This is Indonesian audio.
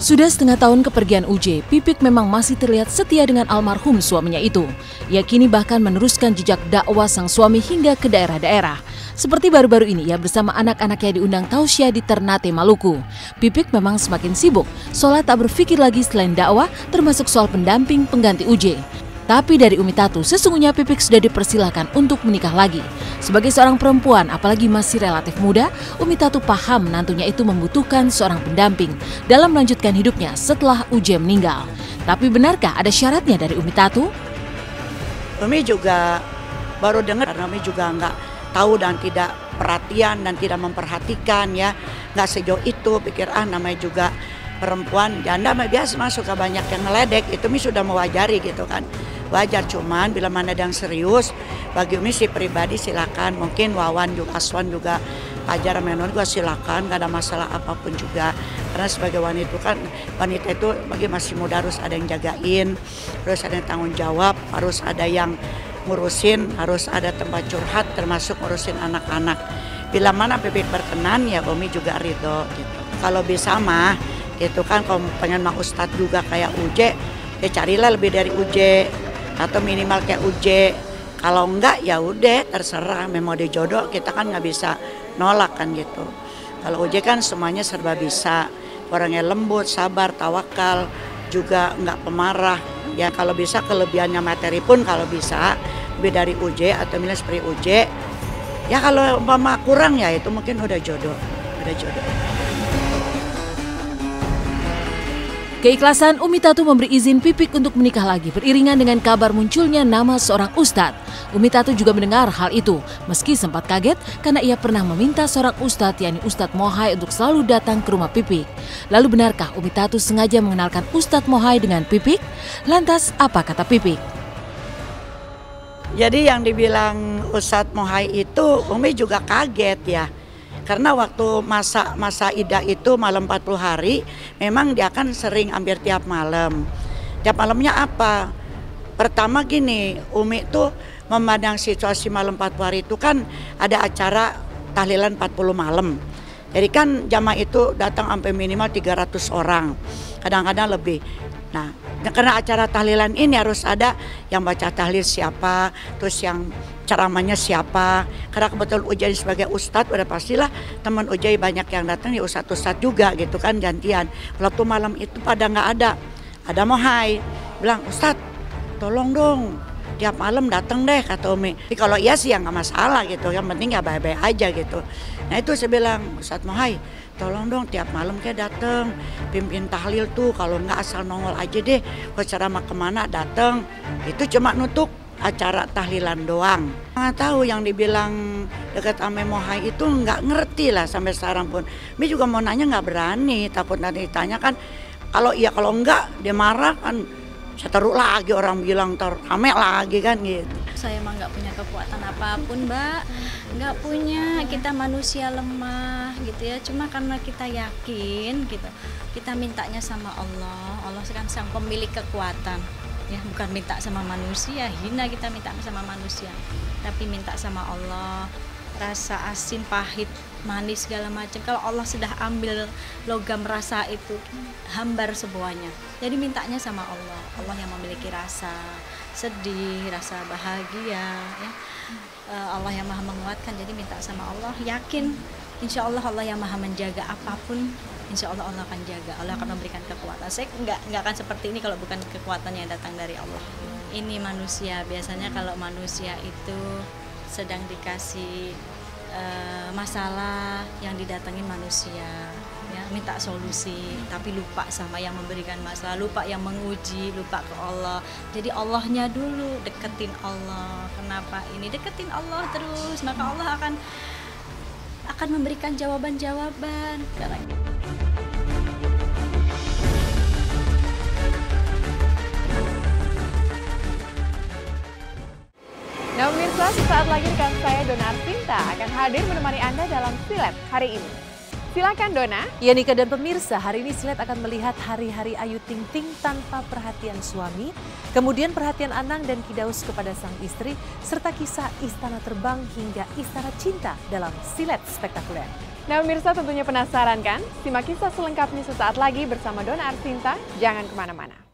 Sudah setengah tahun kepergian UJ, Pipik memang masih terlihat setia dengan almarhum suaminya itu. Ia kini bahkan meneruskan jejak dakwah sang suami hingga ke daerah-daerah. Seperti baru-baru ini, ia bersama anak-anaknya diundang tausiah di Ternate, Maluku. Pipik memang semakin sibuk, seolah tak berpikir lagi selain dakwah, termasuk soal pendamping pengganti UJ. Tapi dari Umi Tatu, sesungguhnya Pipik sudah dipersilahkan untuk menikah lagi. Sebagai seorang perempuan, apalagi masih relatif muda, Umi Tatu paham menantunya itu membutuhkan seorang pendamping dalam melanjutkan hidupnya setelah UJ meninggal. Tapi benarkah ada syaratnya dari Umi Tatu? Umi juga baru dengar, karena Umi juga nggak tahu dan tidak perhatian dan tidak memperhatikan ya. Nggak sejauh itu, pikir namanya juga perempuan, janda biasa suka banyak yang ngeledek, itu Umi sudah mewajari gitu kan. Wajar, cuman bila mana ada yang serius, bagi Umi si pribadi silakan, mungkin Wawan juga, Aswan juga, Fajar Menor juga silakan, gak ada masalah apapun juga. Karena sebagai wanita itu bagi masih muda harus ada yang jagain, harus ada yang tanggung jawab, harus ada yang ngurusin, harus ada tempat curhat, termasuk ngurusin anak-anak. Bila mana Pipik berkenan ya Umi juga ridho gitu. Kalau bisa mah gitu kan, kalau pengen mah Ustadz juga kayak UJ, ya carilah lebih dari UJ atau minimal kayak UJ. Kalau enggak ya udah terserah, memang dia jodoh, kita kan nggak bisa nolak kan gitu. Kalau UJ kan semuanya serba bisa, orangnya lembut, sabar, tawakal, juga nggak pemarah. Ya kalau bisa kelebihannya materi pun kalau bisa lebih dari UJ atau minimal seperti UJ. Ya kalau umpama kurang ya itu mungkin udah jodoh, udah jodoh. Keikhlasan Umi Tatu memberi izin Pipik untuk menikah lagi beriringan dengan kabar munculnya nama seorang ustadz. Umi Tatu juga mendengar hal itu, meski sempat kaget karena ia pernah meminta seorang ustadz, yakni Ustadz Mohai, untuk selalu datang ke rumah Pipik. Lalu benarkah Umi Tatu sengaja mengenalkan Ustadz Mohai dengan Pipik? Lantas apa kata Pipik? Jadi yang dibilang Ustadz Mohai itu Umi juga kaget ya. Karena waktu masa idah itu malam 40 hari, memang dia kan sering hampir tiap malam. Tiap malamnya apa? Pertama gini, Umi tuh memandang situasi malam 40 hari itu kan ada acara tahlilan 40 malam. Jadi kan jamaah itu datang sampai minimal 300 orang, kadang-kadang lebih. Nah, karena acara tahlilan ini harus ada yang baca tahlil siapa, terus yang ceramahnya siapa. Karena kebetulan Ujai sebagai ustadz, udah pastilah teman Ujai banyak yang datang, ya ustadz-ustadz juga gitu kan, gantian. Waktu malam itu pada nggak ada Mohai bilang, Ustadz tolong dong tiap malam datang deh kata Umi. Tapi kalau iya sih ya nggak masalah gitu, yang penting ya baik-baik aja gitu. Nah itu saya bilang, Ustadz Mohai tolong dong tiap malam kayak datang pimpin tahlil tuh, kalau nggak asal nongol aja deh, ke ceramah kemana datang. Itu cuma nutup acara tahlilan doang. Nggak tahu yang dibilang dekat Ame Mohai itu nggak ngerti lah sampai sekarang pun. Mi juga mau nanya nggak berani, takut nanti ditanya kan. Kalau iya kalau enggak dia marah kan, seteru lagi orang bilang rame lagi kan gitu. Saya emang nggak punya kekuatan apapun, Mbak. Nggak punya, kita manusia lemah gitu ya. Cuma karena kita yakin gitu, kita mintanya sama Allah. Allah kan sang pemilik kekuatan. Ya, bukan minta sama manusia, hina kita minta sama manusia, tapi minta sama Allah. Rasa asin, pahit, manis segala macam, kalau Allah sudah ambil logam rasa itu, hambar semuanya. Jadi mintanya sama Allah, Allah yang memiliki rasa sedih, rasa bahagia ya. Allah yang maha menguatkan, jadi minta sama Allah, yakin insya Allah Allah yang maha menjaga, apapun insya Allah Allah akan jaga, Allah akan memberikan kekuatan. Saya nggak akan seperti ini kalau bukan kekuatan yang datang dari Allah. Ini manusia, biasanya kalau manusia itu sedang dikasih masalah, yang didatangin manusia ya, minta solusi, tapi lupa sama yang memberikan masalah, lupa yang menguji, lupa ke Allah. Jadi Allahnya dulu, deketin Allah. Kenapa ini? Deketin Allah terus, maka Allah akan memberikan jawaban-jawaban. Nah pemirsa, sesaat lagi rekan saya Dona Arvinta akan hadir menemani Anda dalam Silet hari ini. Silakan Dona. Ya Nika dan pemirsa, hari ini Silet akan melihat hari-hari Ayu Ting Ting tanpa perhatian suami, kemudian perhatian Anang dan Kidaus kepada sang istri, serta kisah istana terbang hingga istana cinta dalam Silet spektakuler. Nah pemirsa tentunya penasaran kan? Simak kisah selengkapnya sesaat lagi bersama Dona Arsinta, jangan kemana-mana.